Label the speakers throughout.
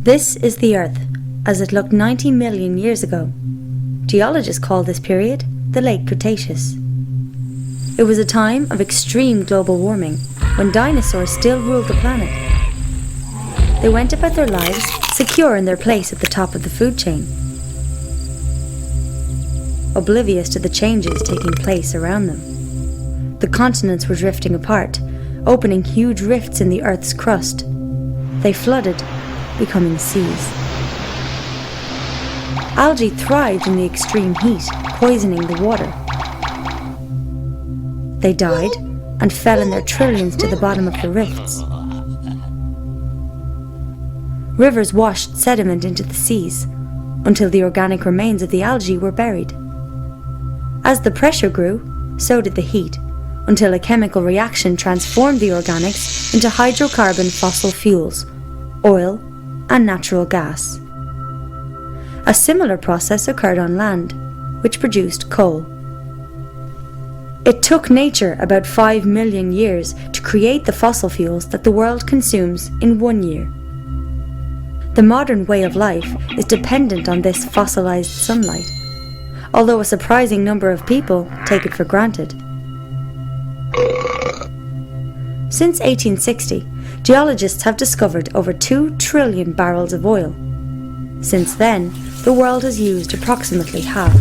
Speaker 1: This is the Earth, as it looked 90 million years ago. Geologists call this period the Late Cretaceous. It was a time of extreme global warming, when dinosaurs still ruled the planet. They went about their lives secure in their place at the top of the food chain, oblivious to the changes taking place around them. The continents were drifting apart, opening huge rifts in the Earth's crust. They flooded, becoming seas. Algae thrived in the extreme heat, poisoning the water. They died and fell in their trillions to the bottom of the rifts. Rivers washed sediment into the seas until the organic remains of the algae were buried. As the pressure grew, so did the heat, until a chemical reaction transformed the organics into hydrocarbon fossil fuels, oil, and natural gas. A similar process occurred on land, which produced coal. It took nature about 5 million years to create the fossil fuels that the world consumes in 1 year. The modern way of life is dependent on this fossilized sunlight, although a surprising number of people take it for granted. Since 1860, geologists have discovered over 2 trillion barrels of oil. Since then, the world has used approximately half.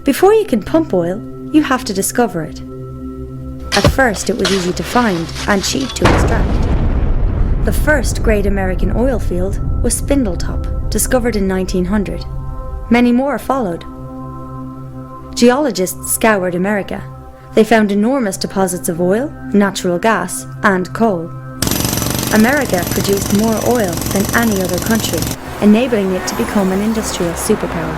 Speaker 1: Before you can pump oil, you have to discover it. At first, it was easy to find and cheap to extract. The first great American oil field was Spindletop, discovered in 1900. Many more followed. Geologists scoured America. They found enormous deposits of oil, natural gas, and coal. America produced more oil than any other country, enabling it to become an industrial superpower.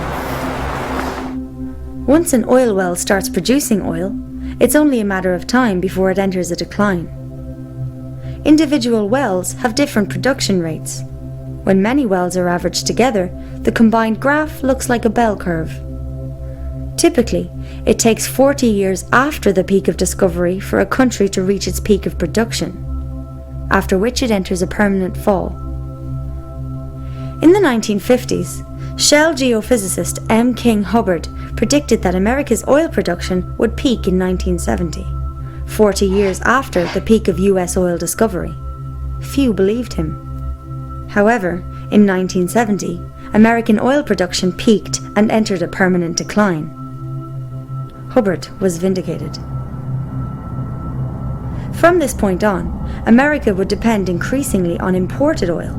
Speaker 1: Once an oil well starts producing oil, it's only a matter of time before it enters a decline. Individual wells have different production rates. When many wells are averaged together, the combined graph looks like a bell curve. Typically, it takes 40 years after the peak of discovery for a country to reach its peak of production, after which it enters a permanent fall. In the 1950s, Shell geophysicist M. King Hubbard predicted that America's oil production would peak in 1970, 40 years after the peak of US oil discovery. Few believed him. However, in 1970, American oil production peaked and entered a permanent decline. Hubbard was vindicated. From this point on, America would depend increasingly on imported oil.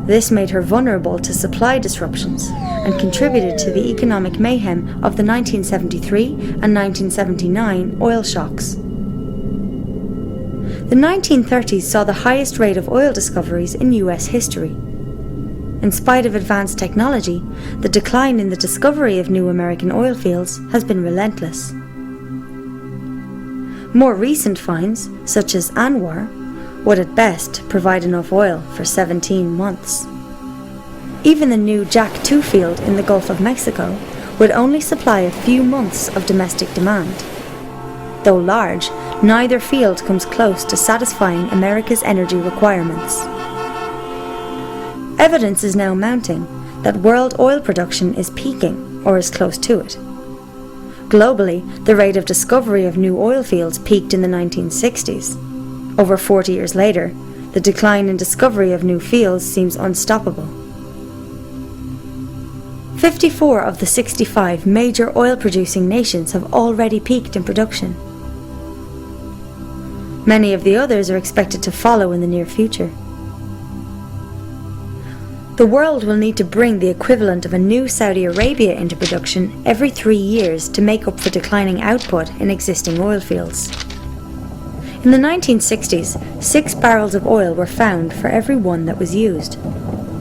Speaker 1: This made her vulnerable to supply disruptions and contributed to the economic mayhem of the 1973 and 1979 oil shocks. The 1930s saw the highest rate of oil discoveries in US history. In spite of advanced technology, the decline in the discovery of new American oil fields has been relentless. More recent finds, such as Anwar, would at best provide enough oil for 17 months. Even the new Jack 2 field in the Gulf of Mexico would only supply a few months of domestic demand. Though large, neither field comes close to satisfying America's energy requirements. Evidence is now mounting that world oil production is peaking or is close to it. Globally, the rate of discovery of new oil fields peaked in the 1960s. Over 40 years later, the decline in discovery of new fields seems unstoppable. 54 of the 65 major oil-producing nations have already peaked in production. Many of the others are expected to follow in the near future. The world will need to bring the equivalent of a new Saudi Arabia into production every 3 years to make up for declining output in existing oil fields. In the 1960s, 6 barrels of oil were found for every one that was used.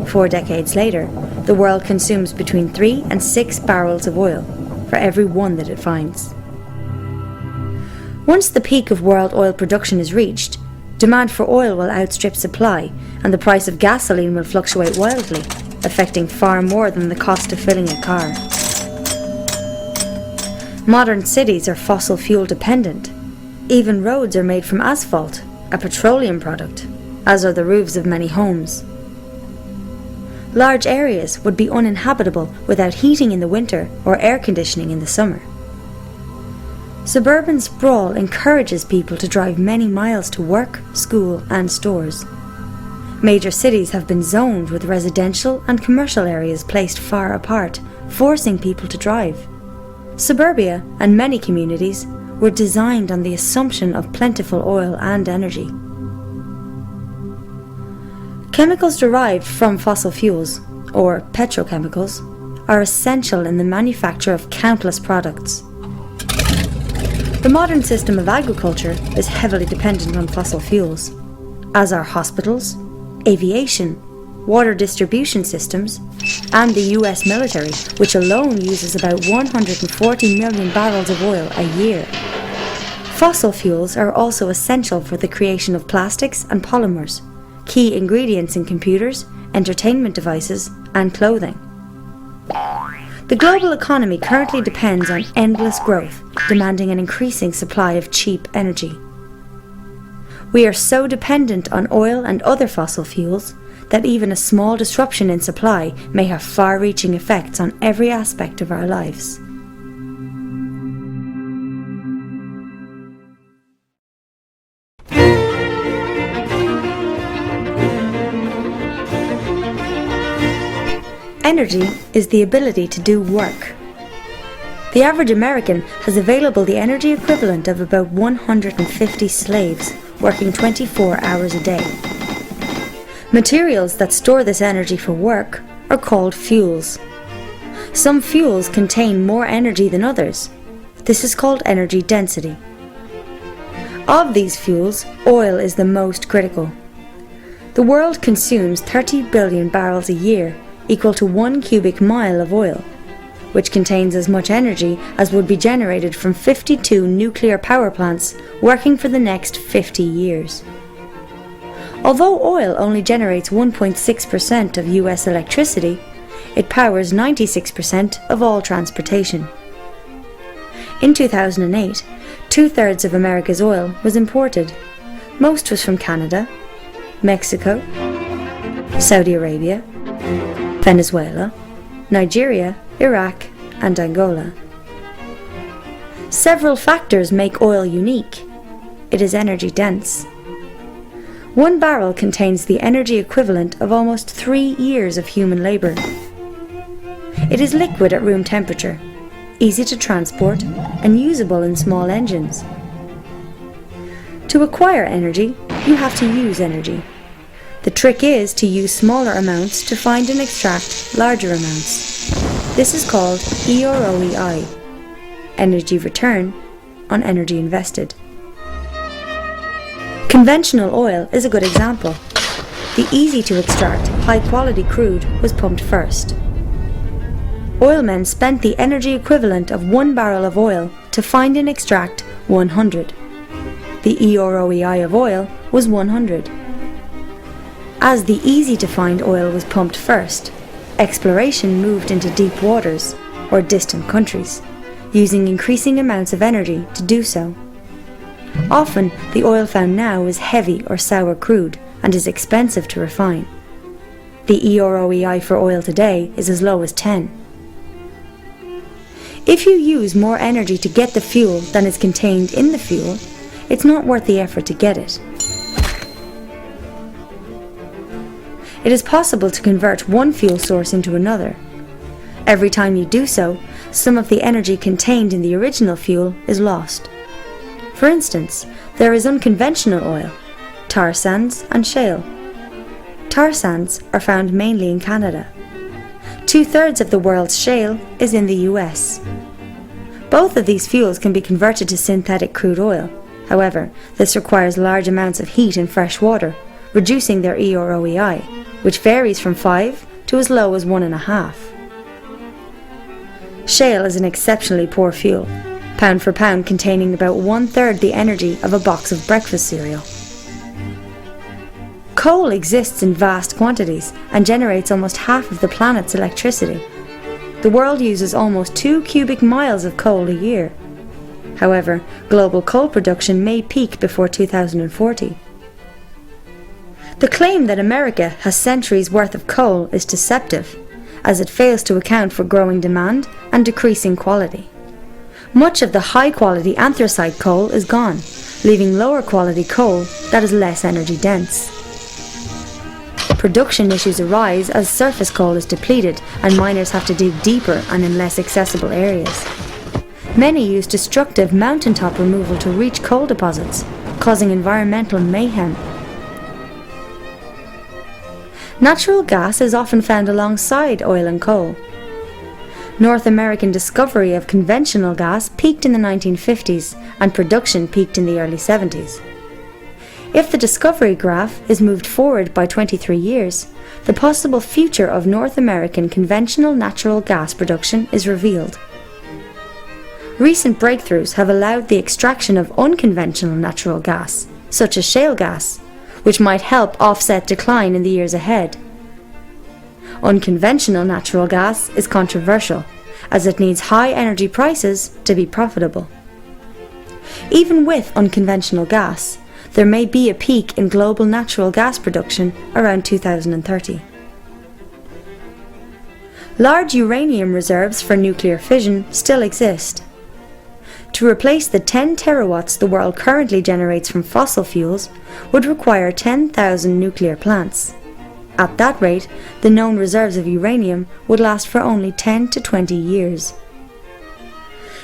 Speaker 1: 4 decades later, the world consumes between 3 and 6 barrels of oil for every one that it finds. Once the peak of world oil production is reached, demand for oil will outstrip supply, and the price of gasoline will fluctuate wildly, affecting far more than the cost of filling a car. Modern cities are fossil fuel dependent. Even roads are made from asphalt, a petroleum product, as are the roofs of many homes. Large areas would be uninhabitable without heating in the winter or air conditioning in the summer. Suburban sprawl encourages people to drive many miles to work, school, and stores. Major cities have been zoned with residential and commercial areas placed far apart, forcing people to drive. Suburbia and many communities were designed on the assumption of plentiful oil and energy. Chemicals derived from fossil fuels, or petrochemicals, are essential in the manufacture of countless products. The modern system of agriculture is heavily dependent on fossil fuels, as are hospitals, aviation, water distribution systems, and the US military, which alone uses about 140 million barrels of oil a year. Fossil fuels are also essential for the creation of plastics and polymers, key ingredients in computers, entertainment devices, and clothing. The global economy currently depends on endless growth, demanding an increasing supply of cheap energy. We are so dependent on oil and other fossil fuels that even a small disruption in supply may have far-reaching effects on every aspect of our lives. Energy is the ability to do work. The average American has available the energy equivalent of about 150 slaves working 24 hours a day. Materials that store this energy for work are called fuels. Some fuels contain more energy than others. This is called energy density. Of these fuels, oil is the most critical. The world consumes 30 billion barrels a year, equal to 1 cubic mile of oil, which contains as much energy as would be generated from 52 nuclear power plants working for the next 50 years. Although oil only generates 1.6% of US electricity, it powers 96% of all transportation. In 2008, 2/3 of America's oil was imported. Most was from Canada, Mexico, Saudi Arabia, Venezuela, Nigeria, Iraq, and Angola. Several factors make oil unique. It is energy dense. 1 barrel contains the energy equivalent of almost 3 years of human labor. It is liquid at room temperature, easy to transport, and usable in small engines. To acquire energy, you have to use energy. The trick is to use smaller amounts to find and extract larger amounts. This is called EROEI, energy return on energy invested. Conventional oil is a good example. The easy to extract, high quality crude was pumped first. Oilmen spent the energy equivalent of 1 barrel of oil to find and extract 100. The EROEI of oil was 100. As the easy-to-find oil was pumped first, exploration moved into deep waters or distant countries, using increasing amounts of energy to do so. Often, the oil found now is heavy or sour crude and is expensive to refine. The EROEI for oil today is as low as 10. If you use more energy to get the fuel than is contained in the fuel, it's not worth the effort to get it. It is possible to convert one fuel source into another. Every time you do so, some of the energy contained in the original fuel is lost. For instance, there is unconventional oil, tar sands and shale. Tar sands are found mainly in Canada. 2/3 of the world's shale is in the US. Both of these fuels can be converted to synthetic crude oil. However, this requires large amounts of heat in fresh water, reducing their EROEI, which varies from 5 to as low as 1.5. Shale is an exceptionally poor fuel, pound for pound containing about 1/3 the energy of a box of breakfast cereal. Coal exists in vast quantities and generates almost half of the planet's electricity. The world uses almost 2 cubic miles of coal a year. However, global coal production may peak before 2040. The claim that America has centuries' worth of coal is deceptive, as it fails to account for growing demand and decreasing quality. Much of the high-quality anthracite coal is gone, leaving lower-quality coal that is less energy-dense. Production issues arise as surface coal is depleted and miners have to dig deeper and in less accessible areas. Many use destructive mountaintop removal to reach coal deposits, causing environmental mayhem. Natural gas is often found alongside oil and coal. North American discovery of conventional gas peaked in the 1950s and production peaked in the early 70s. If the discovery graph is moved forward by 23 years, the possible future of North American conventional natural gas production is revealed. Recent breakthroughs have allowed the extraction of unconventional natural gas, such as shale gas, which might help offset decline in the years ahead. Unconventional natural gas is controversial, as it needs high energy prices to be profitable. Even with unconventional gas, there may be a peak in global natural gas production around 2030. Large uranium reserves for nuclear fission still exist. To replace the 10 terawatts the world currently generates from fossil fuels would require 10,000 nuclear plants. At that rate, the known reserves of uranium would last for only 10 to 20 years.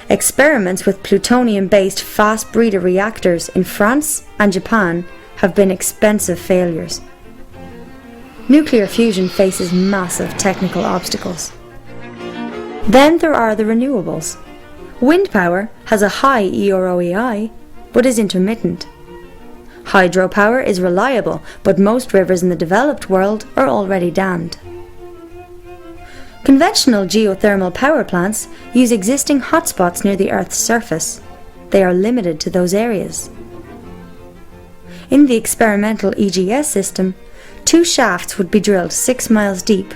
Speaker 1: Experiments with plutonium-based fast breeder reactors in France and Japan have been expensive failures. Nuclear fusion faces massive technical obstacles. Then there are the renewables. Wind power has a high EROEI, but is intermittent. Hydropower is reliable, but most rivers in the developed world are already dammed. Conventional geothermal power plants use existing hotspots near the Earth's surface. They are limited to those areas. In the experimental EGS system, 2 shafts would be drilled 6 miles deep.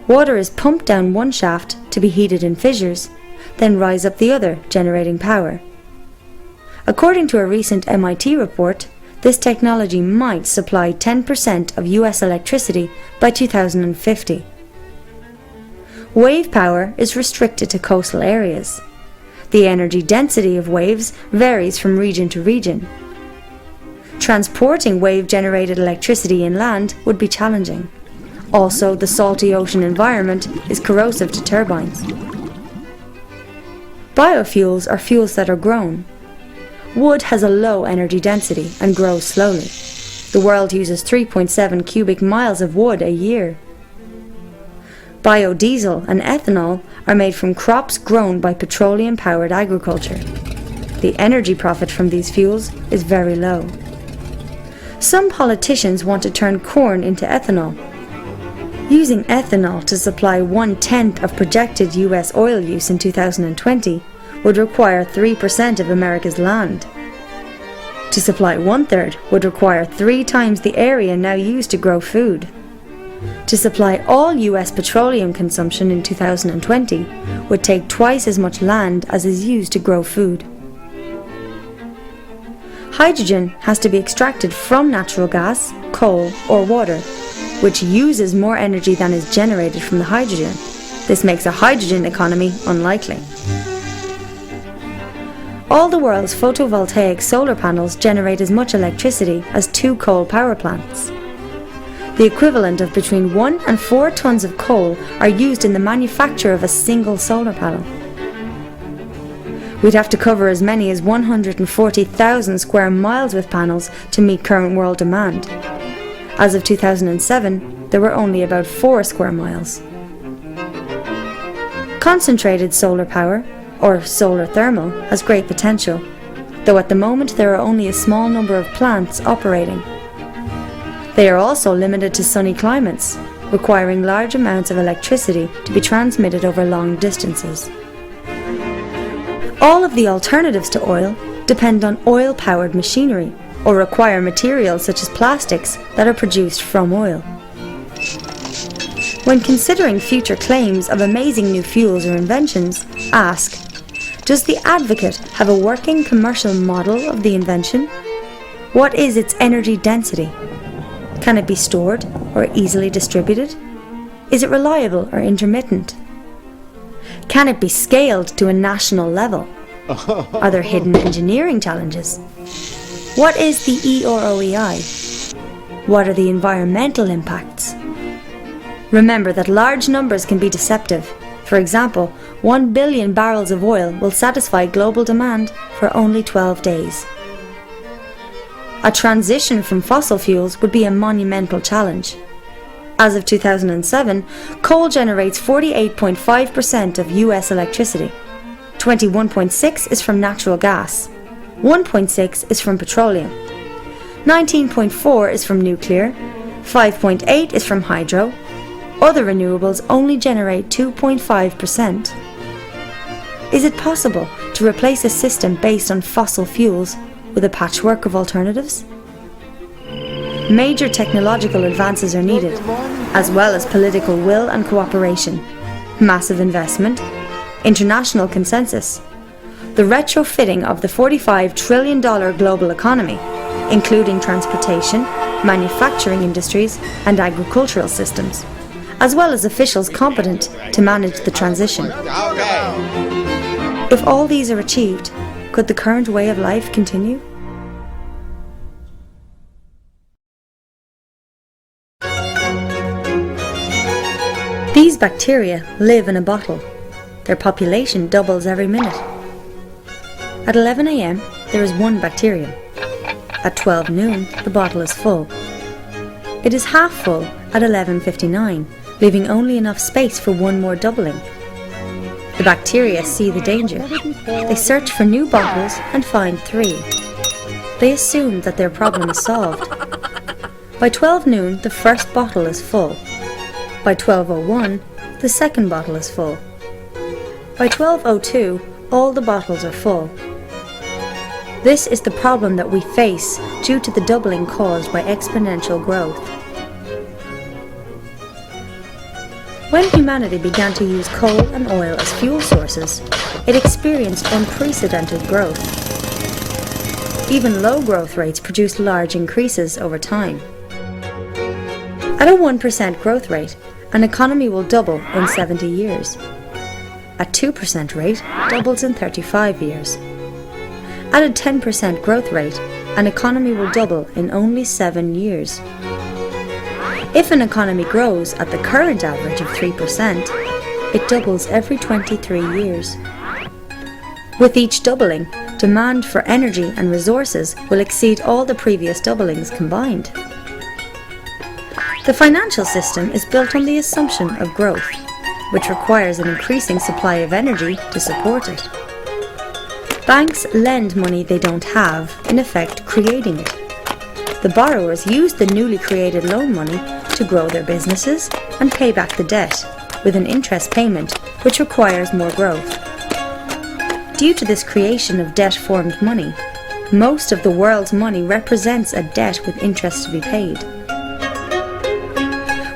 Speaker 1: Water is pumped down one shaft to be heated in fissures, then rise up the other, generating power. According to a recent MIT report, this technology might supply 10% of US electricity by 2050. Wave power is restricted to coastal areas. The energy density of waves varies from region to region. Transporting wave-generated electricity inland would be challenging. Also, the salty ocean environment is corrosive to turbines. Biofuels are fuels that are grown. Wood has a low energy density and grows slowly. The world uses 3.7 cubic miles of wood a year. Biodiesel and ethanol are made from crops grown by petroleum-powered agriculture. The energy profit from these fuels is very low. Some politicians want to turn corn into ethanol. Using ethanol to supply 1/10 of projected US oil use in 2020 would require 3% of America's land. To supply 1/3 would require 3 times the area now used to grow food. To supply all US petroleum consumption in 2020 would take twice as much land as is used to grow food. Hydrogen has to be extracted from natural gas, coal or water, which uses more energy than is generated from the hydrogen. This makes a hydrogen economy unlikely. All the world's photovoltaic solar panels generate as much electricity as 2 coal power plants. The equivalent of between 1 and 4 tons of coal are used in the manufacture of a single solar panel. We'd have to cover as many as 140,000 square miles with panels to meet current world demand. As of 2007, there were only about 4 square miles. Concentrated solar power, or solar thermal, has great potential, though at the moment there are only a small number of plants operating. They are also limited to sunny climates, requiring large amounts of electricity to be transmitted over long distances. All of the alternatives to oil depend on oil-powered machinery or require materials such as plastics that are produced from oil. When considering future claims of amazing new fuels or inventions, ask, does the advocate have a working commercial model of the invention? What is its energy density? Can it be stored or easily distributed? Is it reliable or intermittent? Can it be scaled to a national level? Are there hidden engineering challenges? What is the EOROEI? What are the environmental impacts? Remember that large numbers can be deceptive. For example, 1 billion barrels of oil will satisfy global demand for only 12 days. A transition from fossil fuels would be a monumental challenge. As of 2007, coal generates 48.5% of US electricity. 21.6% is from natural gas. 1.6% is from petroleum. 19.4% is from nuclear. 5.8% is from hydro. Other renewables only generate 2.5%. Is it possible to replace a system based on fossil fuels with a patchwork of alternatives? Major technological advances are needed, as well as political will and cooperation, massive investment, international consensus, the retrofitting of the $45 trillion global economy, including transportation, manufacturing industries, and agricultural systems, as well as officials competent to manage the transition. If all these are achieved, could the current way of life continue? These bacteria live in a bottle. Their population doubles every minute. At 11 a.m., there is 1 bacterium. At 12 noon, the bottle is full. It is half full at 11:59, leaving only enough space for 1 more doubling. The bacteria see the danger. They search for new bottles and find 3. They assume that their problem is solved. By 12 noon, the first bottle is full. By 12:01, the second bottle is full. By 12:02, all the bottles are full. This is the problem that we face due to the doubling caused by exponential growth. When humanity began to use coal and oil as fuel sources, it experienced unprecedented growth. Even low growth rates produce large increases over time. At a 1% growth rate, an economy will double in 70 years. At 2% rate, doubles in 35 years. At a 10% growth rate, an economy will double in only 7 years. If an economy grows at the current average of 3%, it doubles every 23 years. With each doubling, demand for energy and resources will exceed all the previous doublings combined. The financial system is built on the assumption of growth, which requires an increasing supply of energy to support it. Banks lend money they don't have, in effect creating it. The borrowers use the newly created loan money to grow their businesses and pay back the debt, with an interest payment which requires more growth. Due to this creation of debt-formed money, most of the world's money represents a debt with interest to be paid.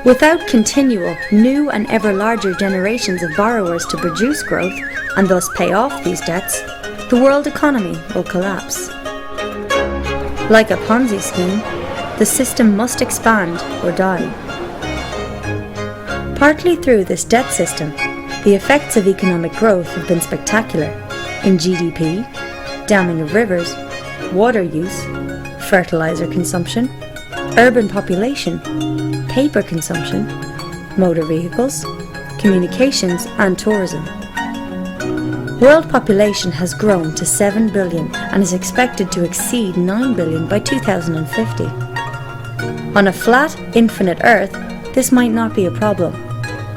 Speaker 1: Without continual, new and ever larger generations of borrowers to produce growth and thus pay off these debts, the world economy will collapse. Like a Ponzi scheme, the system must expand or die. Partly through this debt system, the effects of economic growth have been spectacular in GDP, damming of rivers, water use, fertilizer consumption, urban population, paper consumption, motor vehicles, communications and tourism. World population has grown to 7 billion and is expected to exceed 9 billion by 2050. On a flat, infinite Earth, this might not be a problem.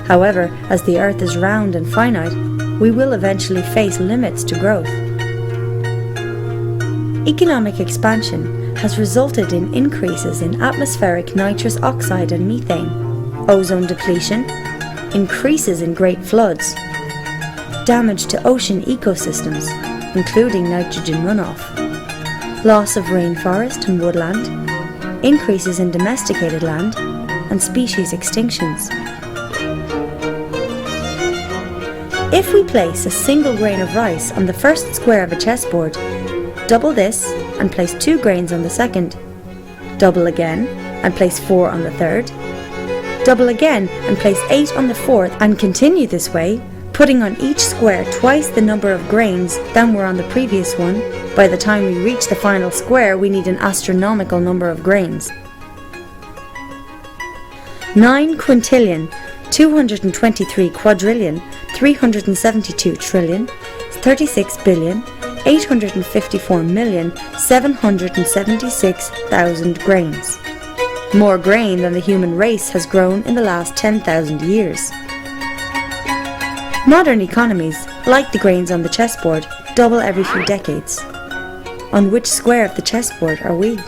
Speaker 1: However, as the Earth is round and finite, we will eventually face limits to growth. Economic expansion has resulted in increases in atmospheric nitrous oxide and methane, ozone depletion, increases in great floods, damage to ocean ecosystems, including nitrogen runoff, loss of rainforest and woodland, increases in domesticated land, and species extinctions. If we place a single grain of rice on the first square of a chessboard, double this and place 2 grains on the second, double again and place 4 on the third, double again and place 8 on the fourth, and continue this way, putting on each square twice the number of grains than were on the previous one. By the time we reach the final square, we need an astronomical number of grains. 9 quintillion, 223 quadrillion, 372 trillion, 36 billion, 854,776,000 grains. More grain than the human race has grown in the last 10,000 years. Modern economies, like the grains on the chessboard, double every few decades. On which square of the chessboard are we?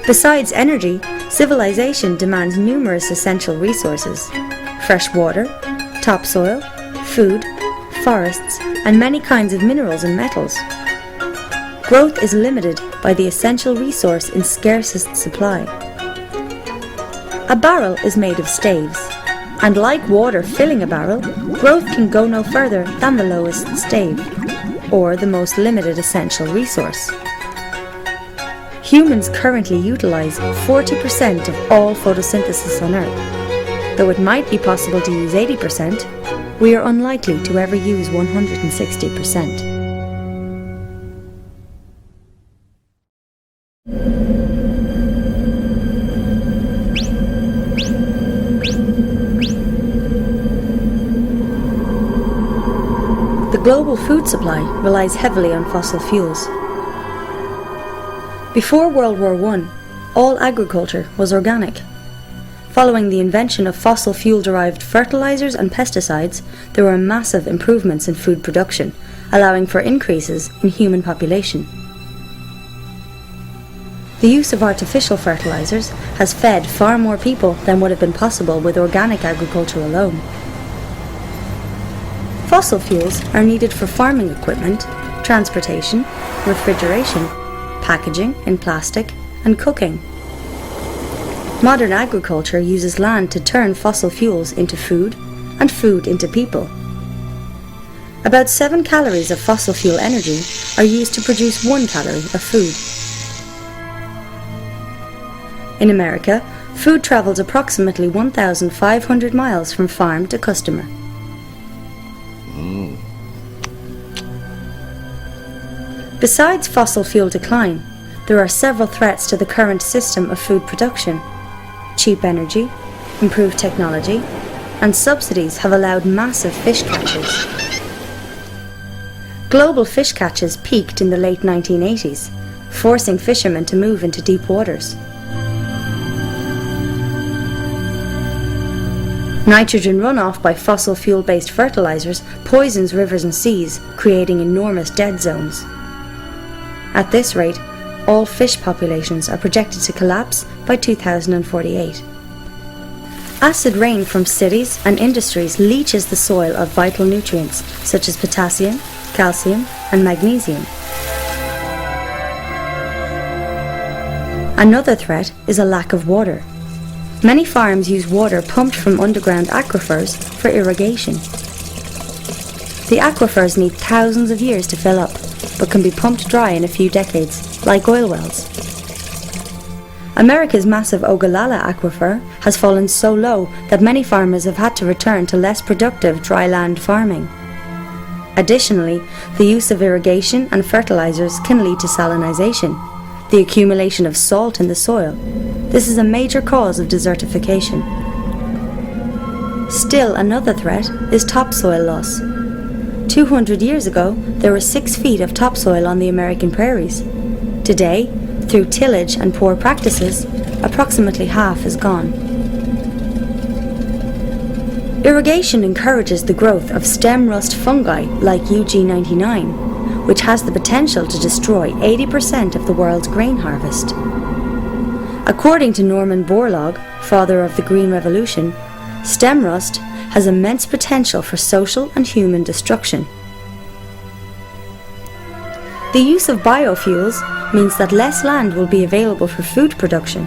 Speaker 1: Besides energy, civilization demands numerous essential resources: fresh water, topsoil, food, forests, and many kinds of minerals and metals. Growth is limited by the essential resource in scarcest supply. A barrel is made of staves, and like water filling a barrel, growth can go no further than the lowest stave, or the most limited essential resource. Humans currently utilize 40% of all photosynthesis on Earth. Though it might be possible to use 80%, we are unlikely to ever use 160%. The global food supply relies heavily on fossil fuels. Before World War I, all agriculture was organic. Following the invention of fossil fuel-derived fertilizers and pesticides, there were massive improvements in food production, allowing for increases in human population. The use of artificial fertilizers has fed far more people than would have been possible with organic agriculture alone. Fossil fuels are needed for farming equipment, transportation, refrigeration, packaging in plastic, and cooking. Modern agriculture uses land to turn fossil fuels into food and food into people. About 7 calories of fossil fuel energy are used to produce 1 calorie of food. In America, food travels approximately 1,500 miles from farm to customer. Besides fossil fuel decline, there are several threats to the current system of food production. Cheap energy, improved technology, and subsidies have allowed massive fish catches. Global fish catches peaked in the late 1980s, forcing fishermen to move into deep waters. Nitrogen runoff by fossil fuel-based fertilizers poisons rivers and seas, creating enormous dead zones. At this rate, all fish populations are projected to collapse by 2048. Acid rain from cities and industries leaches the soil of vital nutrients such as potassium, calcium, and magnesium. Another threat is a lack of water. Many farms use water pumped from underground aquifers for irrigation. The aquifers need thousands of years to fill up, but can be pumped dry in a few decades, like oil wells. America's massive Ogallala aquifer has fallen so low that many farmers have had to return to less productive dry land farming. Additionally, the use of irrigation and fertilizers can lead to salinization, the accumulation of salt in the soil. This is a major cause of desertification. Still another threat is topsoil loss. 200 years ago, there were 6 feet of topsoil on the American prairies. Today, through tillage and poor practices, approximately half is gone. Irrigation encourages the growth of stem rust fungi like UG99, which has the potential to destroy 80% of the world's grain harvest. According to Norman Borlaug, father of the Green Revolution, stem rust has immense potential for social and human destruction. The use of biofuels means that less land will be available for food production.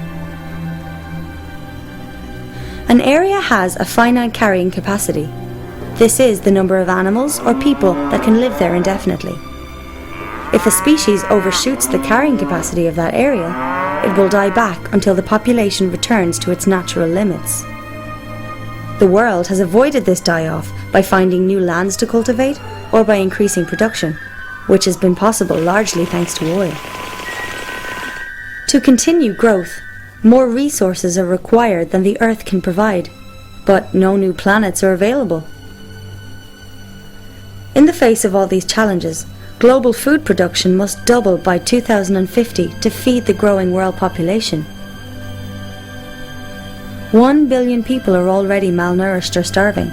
Speaker 1: An area has a finite carrying capacity. This is the number of animals or people that can live there indefinitely. If a species overshoots the carrying capacity of that area, it will die back until the population returns to its natural limits. The world has avoided this die-off by finding new lands to cultivate or by increasing production, which has been possible largely thanks to oil. To continue growth, more resources are required than the Earth can provide, but no new planets are available. In the face of all these challenges, global food production must double by 2050 to feed the growing world population. 1 billion people are already malnourished or starving.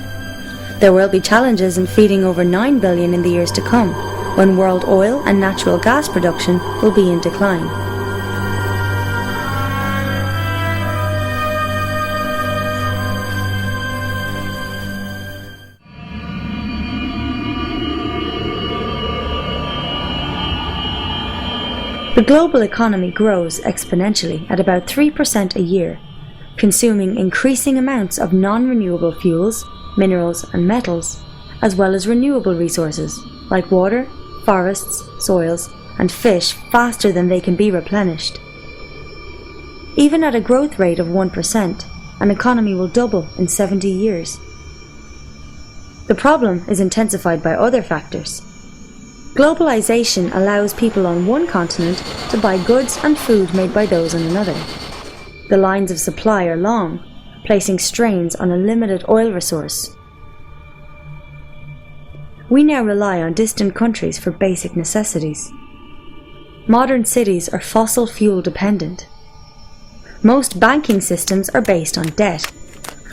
Speaker 1: There will be challenges in feeding over 9 billion in the years to come, when world oil and natural gas production will be in decline. The global economy grows exponentially at about 3% a year, consuming increasing amounts of non-renewable fuels, minerals and metals, as well as renewable resources like water, forests, soils and fish faster than they can be replenished. Even at a growth rate of 1%, an economy will double in 70 years. The problem is intensified by other factors. Globalization allows people on one continent to buy goods and food made by those on another. The lines of supply are long, placing strains on a limited oil resource. We now rely on distant countries for basic necessities. Modern cities are fossil fuel dependent. Most banking systems are based on debt,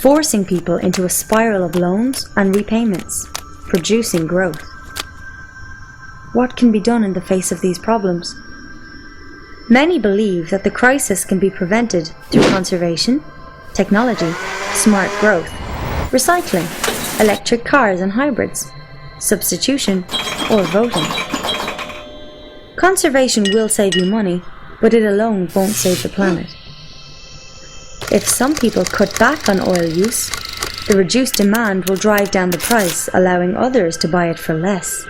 Speaker 1: forcing people into a spiral of loans and repayments, producing growth. What can be done in the face of these problems? Many believe that the crisis can be prevented through conservation, technology, smart growth, recycling, electric cars and hybrids, substitution, or voting. Conservation will save you money, but it alone won't save the planet. If some people cut back on oil use, the reduced demand will drive down the price, allowing others to buy it for less.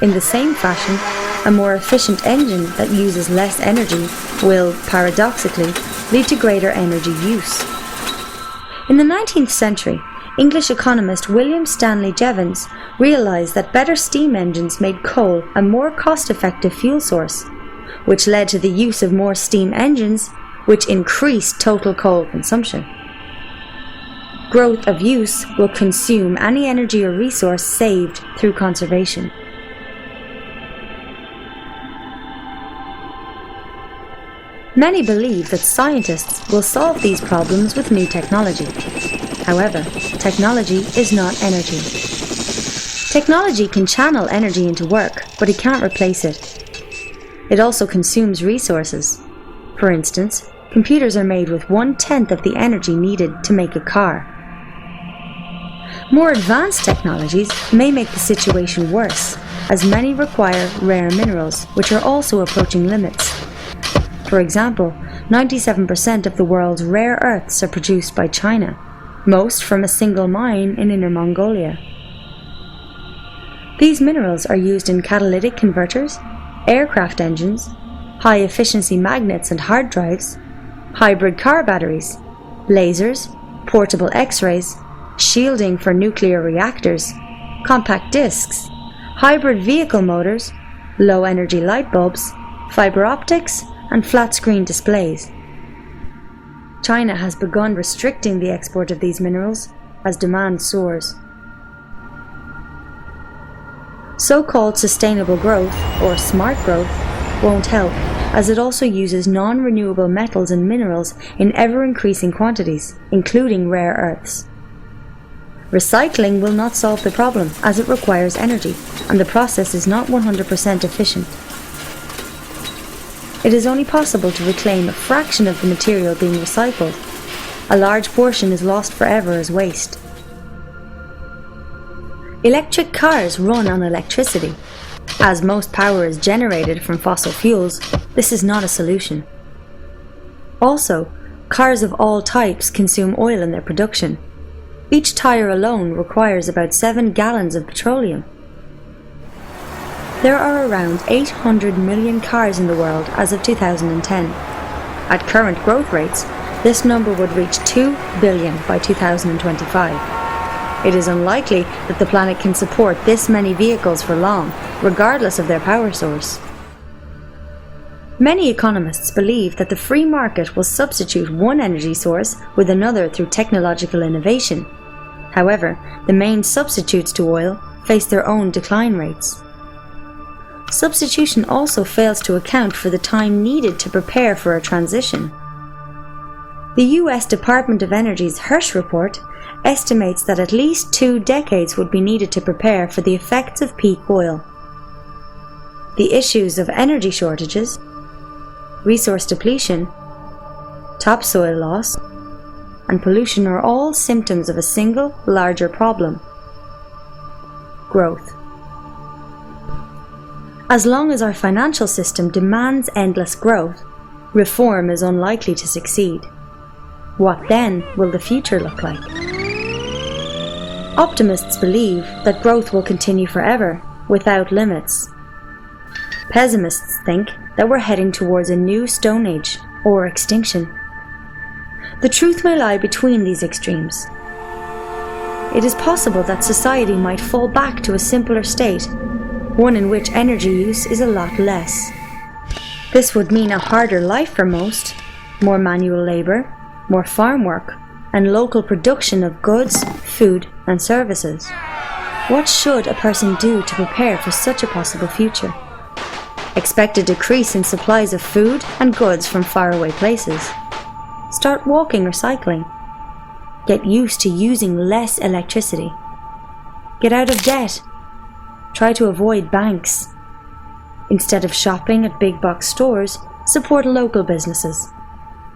Speaker 1: In the same fashion, a more efficient engine that uses less energy will, paradoxically, lead to greater energy use. In the 19th century, English economist William Stanley Jevons realized that better steam engines made coal a more cost-effective fuel source, which led to the use of more steam engines, which increased total coal consumption. Growth of use will consume any energy or resource saved through conservation. Many believe that scientists will solve these problems with new technology. However, technology is not energy. Technology can channel energy into work, but it can't replace it. It also consumes resources. For instance, computers are made with 1/10 of the energy needed to make a car. More advanced technologies may make the situation worse, as many require rare minerals, which are also approaching limits. For example, 97% of the world's rare earths are produced by China, most from a single mine in Inner Mongolia. These minerals are used in catalytic converters, aircraft engines, high-efficiency magnets and hard drives, hybrid car batteries, lasers, portable X-rays, shielding for nuclear reactors, compact discs, hybrid vehicle motors, low-energy light bulbs, fiber optics, and flat-screen displays. China has begun restricting the export of these minerals, as demand soars. So-called sustainable growth, or smart growth, won't help, as it also uses non-renewable metals and minerals in ever-increasing quantities, including rare earths. Recycling will not solve the problem, as it requires energy, and the process is not 100% efficient. It is only possible to reclaim a fraction of the material being recycled. A large portion is lost forever as waste. Electric cars run on electricity. As most power is generated from fossil fuels, this is not a solution. Also, cars of all types consume oil in their production. Each tire alone requires about 7 gallons of petroleum. There are around 800 million cars in the world as of 2010. At current growth rates, this number would reach 2 billion by 2025. It is unlikely that the planet can support this many vehicles for long, regardless of their power source. Many economists believe that the free market will substitute one energy source with another through technological innovation. However, the main substitutes to oil face their own decline rates. Substitution also fails to account for the time needed to prepare for a transition. The US Department of Energy's Hirsch report estimates that at least 2 decades would be needed to prepare for the effects of peak oil. The issues of energy shortages, resource depletion, topsoil loss, and pollution are all symptoms of a single, larger problem: growth. As long as our financial system demands endless growth, reform is unlikely to succeed. What then will the future look like? Optimists believe that growth will continue forever, without limits. Pessimists think that we're heading towards a new Stone Age, or extinction. The truth may lie between these extremes. It is possible that society might fall back to a simpler state, one in which energy use is a lot less. This would mean a harder life for most, more manual labour, more farm work, and local production of goods, food, and services. What should a person do to prepare for such a possible future? Expect a decrease in supplies of food and goods from faraway places. Start walking or cycling. Get used to using less electricity. Get out of debt. Try to avoid banks. Instead of shopping at big box stores, support local businesses.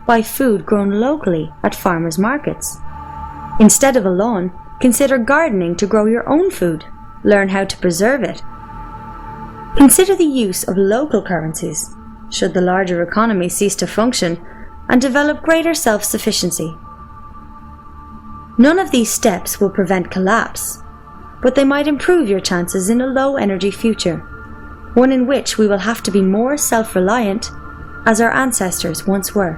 Speaker 1: Buy food grown locally at farmers' markets. Instead of a lawn, consider gardening to grow your own food. Learn how to preserve it. Consider the use of local currencies, should the larger economy cease to function, and develop greater self-sufficiency. None of these steps will prevent collapse, but they might improve your chances in a low-energy future, one in which we will have to be more self-reliant, as our ancestors once were.